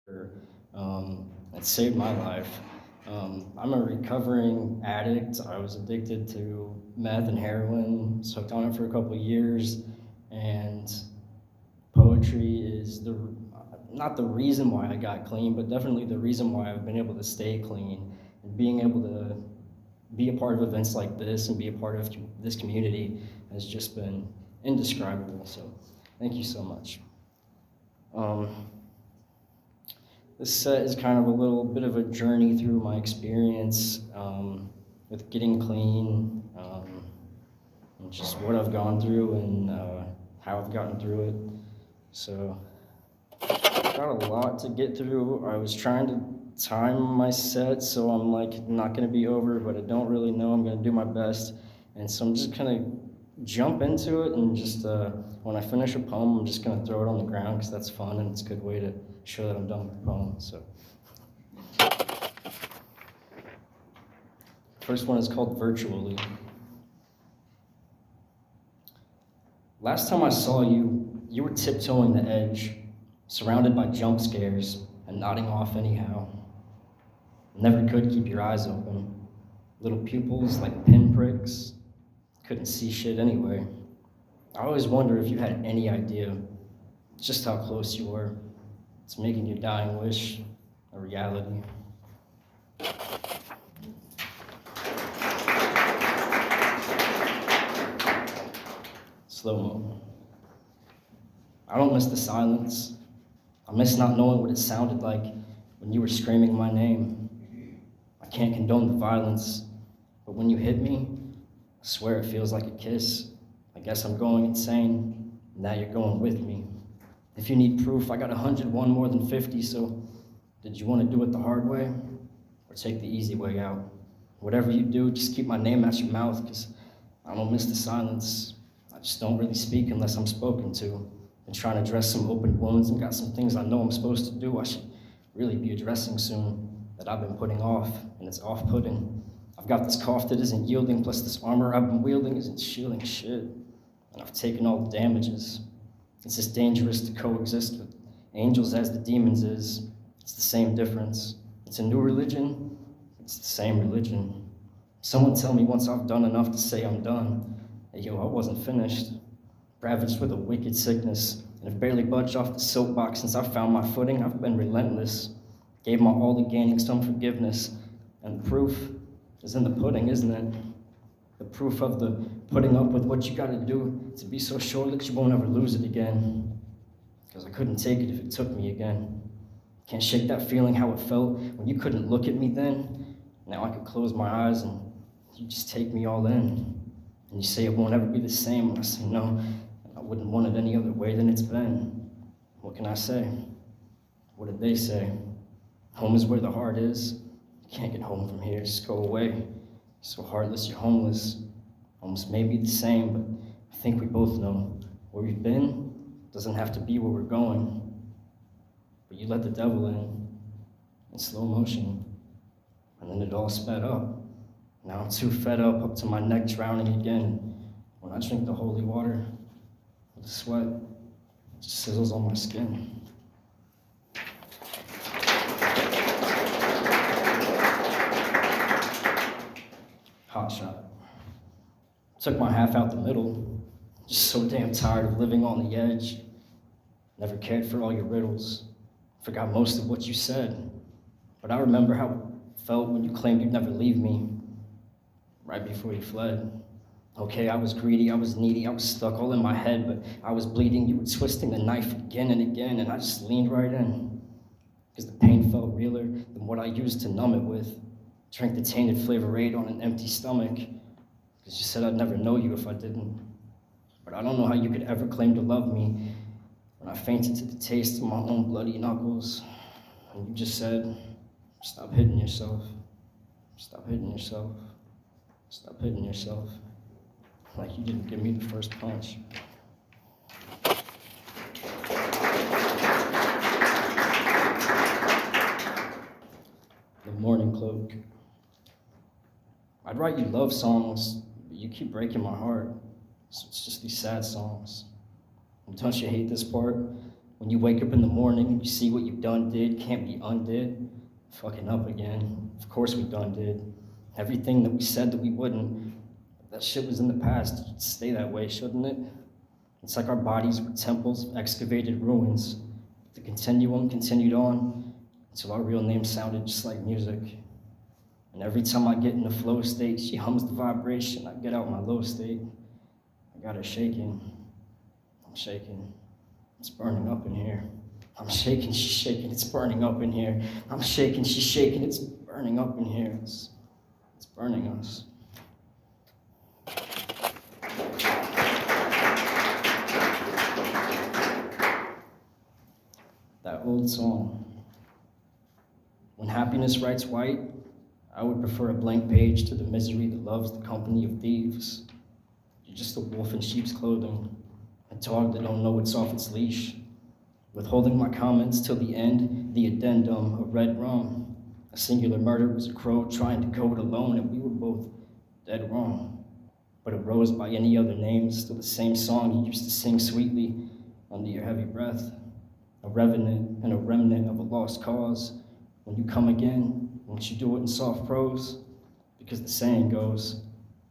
It saved my life. I'm a recovering addict. I was addicted to meth and heroin, was hooked on it for a couple of years, and poetry is not the reason why I got clean, but definitely the reason why I've been able to stay clean. And being able to be a part of events like this and be a part of this community has just been indescribable. So thank you so much. Um, this set is kind of a little bit of a journey through my experience with getting clean, and just what I've gone through and how I've gotten through it. So got a lot to get through. I was trying to time my set so I'm like not gonna be over, but I don't really know. I'm gonna do my best. And so I'm just gonna jump into it and just when I finish a poem, I'm just gonna throw it on the ground because that's fun and it's a good way to show that I'm done with the poem. So first one is called Virtually. Last time I saw you, you were tiptoeing the edge, surrounded by jump scares and nodding off anyhow. Never could keep your eyes open. Little pupils like pinpricks. Couldn't see shit anyway. I always wonder if you had any idea just how close you were to making your dying wish a reality. Slow-mo. I don't miss the silence. I miss not knowing what it sounded like when you were screaming my name. I can't condone the violence, but when you hit me, I swear it feels like a kiss. I guess I'm going insane. Now you're going with me. If you need proof, I got 101 more than 50, so did you want to do it the hard way or take the easy way out? Whatever you do, just keep my name out your mouth, because I don't miss the silence. I just don't really speak unless I'm spoken to. Been trying to dress some open wounds and got some things I know I'm supposed to do I should really be addressing soon that I've been putting off, and it's off-putting. I've got this cough that isn't yielding, plus this armor I've been wielding isn't shielding shit, and I've taken all the damages. It's just dangerous to coexist with angels as the demons is. It's the same difference. It's a new religion, it's the same religion. Someone tell me once I've done enough to say I'm done. Hey, yo, I wasn't finished. Ravaged with a wicked sickness, and have barely budged off the soapbox since I found my footing. I've been relentless. Gave my all to gaining some forgiveness, and the proof is in the pudding, isn't it? The proof of the putting up with what you gotta do to be so sure that you won't ever lose it again. Because I couldn't take it if it took me again. Can't shake that feeling how it felt when you couldn't look at me then. Now I could close my eyes and you just take me all in. And you say it won't ever be the same, and I say no, I wouldn't want it any other way than it's been. What can I say? What did they say? Home is where the heart is. You can't get home from here, just go away. So heartless, you're homeless. Almost may be the same, but I think we both know where we've been doesn't have to be where we're going. But you let the devil in slow motion, and then it all sped up. Now I'm too fed up to my neck drowning again. When I drink the holy water, the sweat just sizzles on my skin. Hot shot. Took my half out the middle. Just so damn tired of living on the edge. Never cared for all your riddles. Forgot most of what you said. But I remember how it felt when you claimed you'd never leave me. Right before you fled. Okay, I was greedy, I was needy, I was stuck all in my head, but I was bleeding. You were twisting the knife again and again, and I just leaned right in. Because the pain felt realer than what I used to numb it with. Drank the tainted Flavor Aid on an empty stomach. Because you said I'd never know you if I didn't. But I don't know how you could ever claim to love me when I fainted to the taste of my own bloody knuckles. And you just said, stop hitting yourself. Stop hitting yourself. Stop hitting yourself. Like you didn't give me the first punch. The Morning Cloak. I'd write you love songs, but you keep breaking my heart. So it's just these sad songs. And don't you hate this part? When you wake up in the morning and you see what you done did can't be undid, fucking up again. Of course we done did. Everything that we said that we wouldn't, that shit was in the past. It should stay that way, shouldn't it? It's like our bodies were temples of excavated ruins. The continuum continued on until our real name sounded just like music. And every time I get in the flow state, she hums the vibration. I get out my low state. I got her shaking. I'm shaking. It's burning up in here. I'm shaking, she's shaking, it's burning up in here. I'm shaking, she's shaking, it's burning up in here. It's burning us. That old song. When happiness writes white, I would prefer a blank page to the misery that loves the company of thieves. You're just a wolf in sheep's clothing, a dog that don't know what's off its leash. Withholding my comments till the end, the addendum, a red rum. A singular murder was a crow trying to go it alone, and we were both dead wrong. But it rose by any other name, still the same song you used to sing sweetly under your heavy breath. A revenant and a remnant of a lost cause. When you come again, won't you do it in soft prose? Because the saying goes,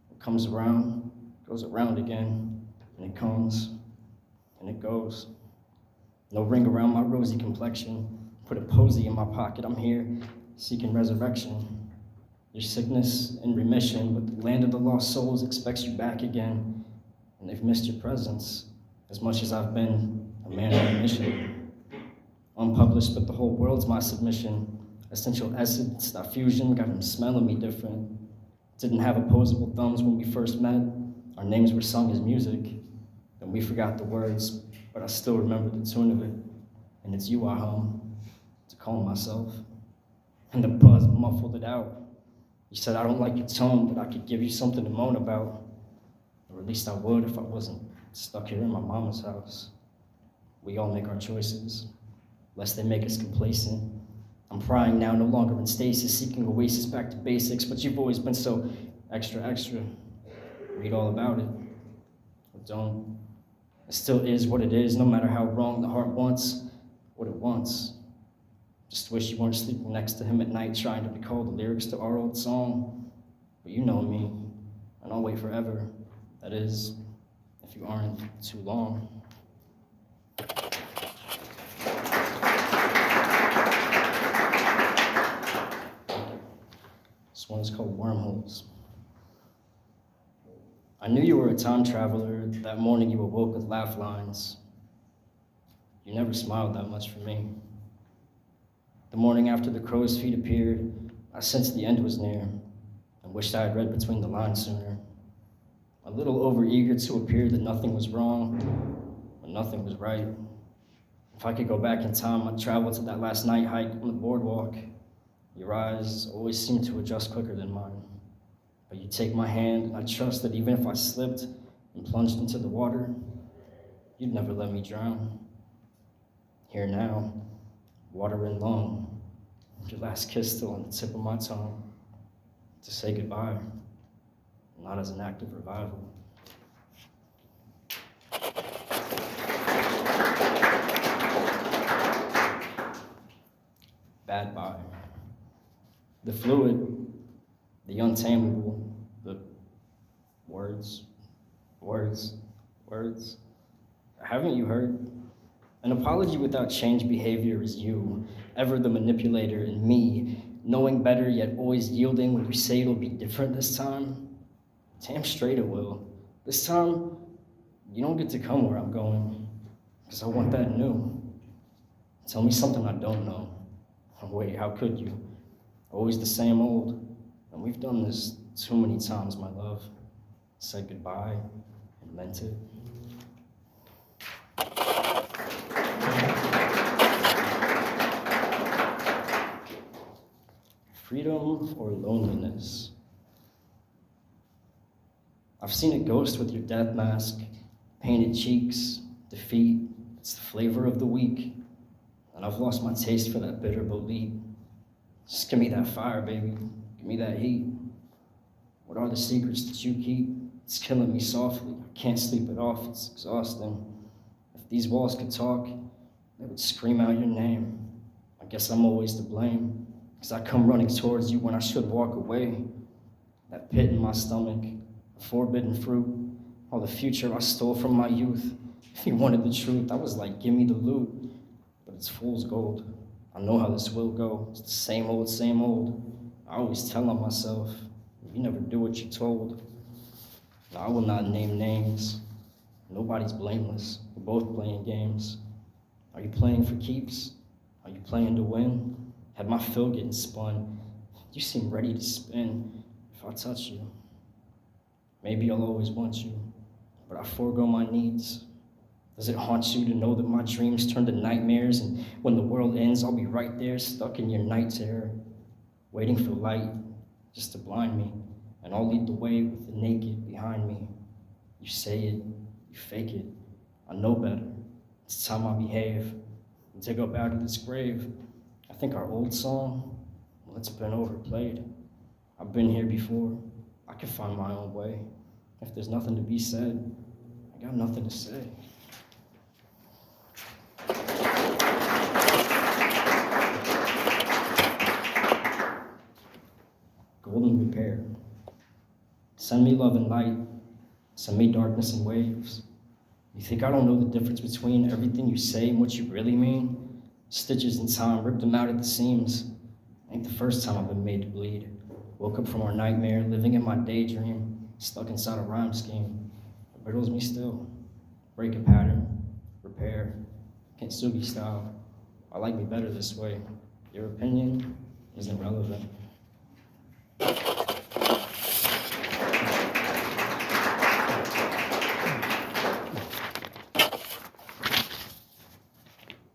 what comes around, goes around again, and it comes, and it goes. No ring around my rosy complexion, put a posy in my pocket, I'm here, seeking resurrection. Your sickness in remission, but the land of the lost souls expects you back again, and they've missed your presence, as much as I've been a man on a mission. Unpublished, but the whole world's my submission. Essential essence, that fusion, got him smelling me different. Didn't have opposable thumbs when we first met. Our names were sung as music. Then we forgot the words, but I still remember the tune of it. And it's you I hum, to calm myself. And the buzz muffled it out. You said, I don't like your tone, but I could give you something to moan about. Or at least I would if I wasn't stuck here in my mama's house. We all make our choices, lest they make us complacent. I'm prying now, no longer in stasis, seeking oasis back to basics, but you've always been so extra. Read all about it, but don't. It still is what it is, no matter how wrong the heart wants what it wants. Just wish you weren't sleeping next to him at night, trying to recall the lyrics to our old song. But you know me, and I'll wait forever. That is, if you aren't too long. This one is called Wormholes. I knew you were a time traveler that morning you awoke with laugh lines. You never smiled that much for me. The morning after the crow's feet appeared, I sensed the end was near and wished I had read between the lines sooner. A little overeager to appear that nothing was wrong, but nothing was right. If I could go back in time, I'd travel to that last night hike on the boardwalk. Your eyes always seem to adjust quicker than mine. But you take my hand, and I trust that even if I slipped and plunged into the water, you'd never let me drown. Here now, water in lung, your last kiss still on the tip of my tongue, to say goodbye, not as an act of revival. Bad bye. The fluid, the untamable, the words. Haven't you heard? An apology without changed behavior is you, ever the manipulator, and me, knowing better yet always yielding when you say it'll be different this time. Damn straight it will. This time, you don't get to come where I'm going, because I want that new. Tell me something I don't know. Oh, wait, how could you? Always the same old, and we've done this too many times, my love. Said goodbye and meant it. Freedom or loneliness? I've seen a ghost with your death mask, painted cheeks, defeat. It's the flavor of the week, and I've lost my taste for that bitter belief. Just give me that fire, baby. Give me that heat. What are the secrets that you keep? It's killing me softly. I can't sleep it off. It's exhausting. If these walls could talk, they would scream out your name. I guess I'm always to blame, 'cause I come running towards you when I should walk away. That pit in my stomach, the forbidden fruit, all the future I stole from my youth. If you wanted the truth, I was like, give me the loot. But it's fool's gold. I know how this will go. It's the same old, same old. I always tell on myself, you never do what you're told. Now, I will not name names. Nobody's blameless. We're both playing games. Are you playing for keeps? Are you playing to win? Had my fill getting spun. You seem ready to spin. If I touch you, maybe I'll always want you, but I forego my needs. Does it haunt you to know that my dreams turn to nightmares, and when the world ends, I'll be right there, stuck in your night terror, waiting for light just to blind me, and I'll lead the way with the naked behind me. You say it, you fake it, I know better. It's time I behave and take up out of this grave. I think our old song, well, it's been overplayed. I've been here before. I can find my own way. If there's nothing to be said, I got nothing to say. Golden repair. Send me love and light. Send me darkness and waves. You think I don't know the difference between everything you say and what you really mean? Stitches in time, ripped them out at the seams. Ain't the first time I've been made to bleed. Woke up from our nightmare, living in my daydream, stuck inside a rhyme scheme. It riddles me still. Break a pattern, repair, Kintsugi style. I like me better this way. Your opinion isn't relevant.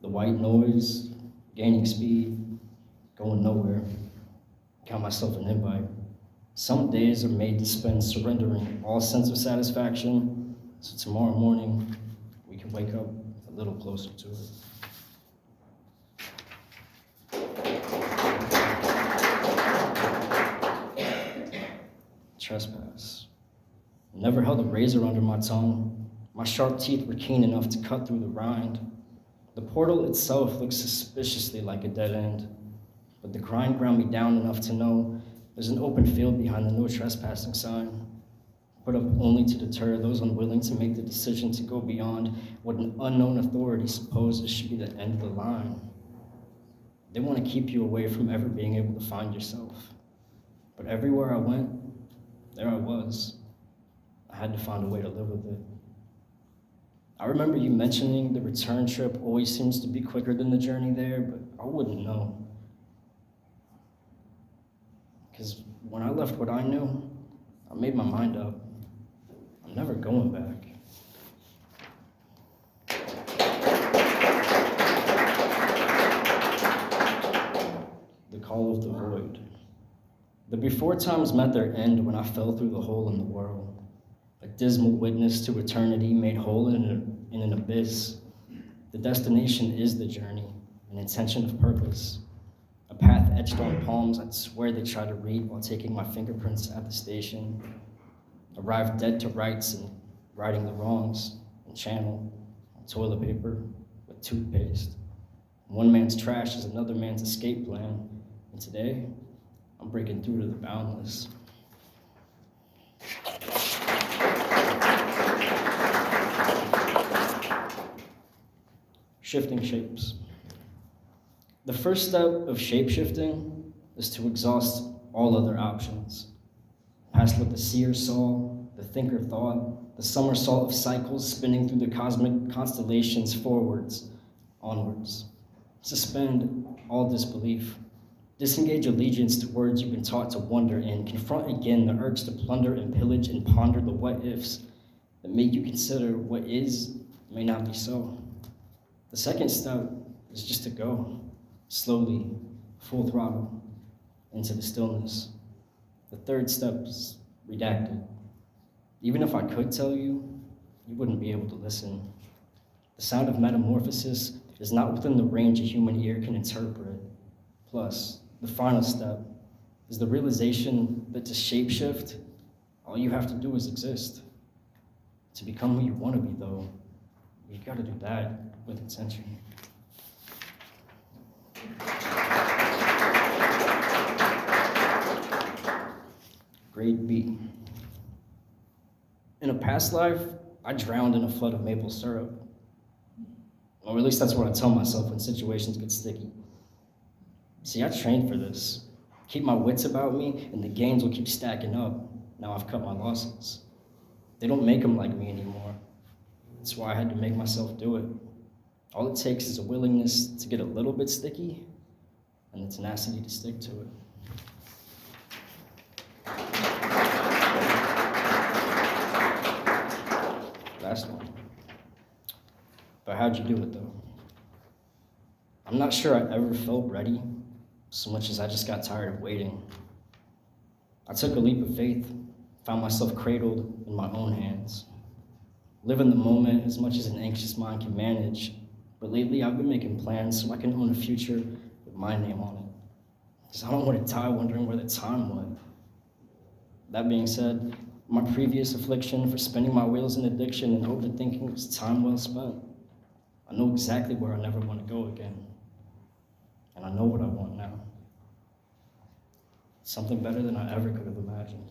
The white noise, gaining speed, going nowhere. Count myself an invite. Some days are made to spend surrendering all sense of satisfaction, so tomorrow morning we can wake up a little closer to it. Trespass. Never held a razor under my tongue. My sharp teeth were keen enough to cut through the rind. The portal itself looked suspiciously like a dead end, but the grind ground me down enough to know there's an open field behind the no trespassing sign, put up only to deter those unwilling to make the decision to go beyond what an unknown authority supposes should be the end of the line. They want to keep you away from ever being able to find yourself. But everywhere I went, there I was. I had to find a way to live with it. I remember you mentioning the return trip always seems to be quicker than the journey there, but I wouldn't know. Because when I left what I knew, I made my mind up. I'm never going back. The call of the void. The before times met their end when I fell through the hole in the world. A dismal witness to eternity made whole in an abyss. The destination is the journey, an intention of purpose. A path etched on palms I'd swear they try to read while taking my fingerprints at the station. Arrived dead to rights and righting the wrongs and channel on toilet paper with toothpaste. One man's trash is another man's escape plan. And today, I'm breaking through to the boundless. Shifting shapes. The first step of shape-shifting is to exhaust all other options. Past what the seer saw, the thinker thought, the somersault of cycles spinning through the cosmic constellations forwards, onwards. Suspend all disbelief. Disengage allegiance to words you've been taught to wonder in. Confront again the urge to plunder and pillage and ponder the what-ifs that make you consider what is may not be so. The second step is just to go, slowly, full throttle, into the stillness. The third step is redacted. Even if I could tell you, you wouldn't be able to listen. The sound of metamorphosis is not within the range a human ear can interpret. Plus, the final step is the realization that to shapeshift, all you have to do is exist. To become who you want to be, though, you gotta do that with intention. Grade B. In a past life, I drowned in a flood of maple syrup. Or at least that's what I tell myself when situations get sticky. See, I trained for this. Keep my wits about me, and the gains will keep stacking up. Now I've cut my losses. They don't make them like me anymore. That's why I had to make myself do it. All it takes is a willingness to get a little bit sticky, and the tenacity to stick to it. Last one. But how'd you do it, though? I'm not sure I ever felt ready, so much as I just got tired of waiting. I took a leap of faith, found myself cradled in my own hands. Live in the moment as much as an anxious mind can manage, but lately I've been making plans so I can own a future with my name on it. Because I don't want to die wondering where the time went. That being said, my previous affliction for spinning my wheels in addiction and overthinking was time well spent. I know exactly where I never want to go again. And I know what I want now. Something better than I ever could have imagined.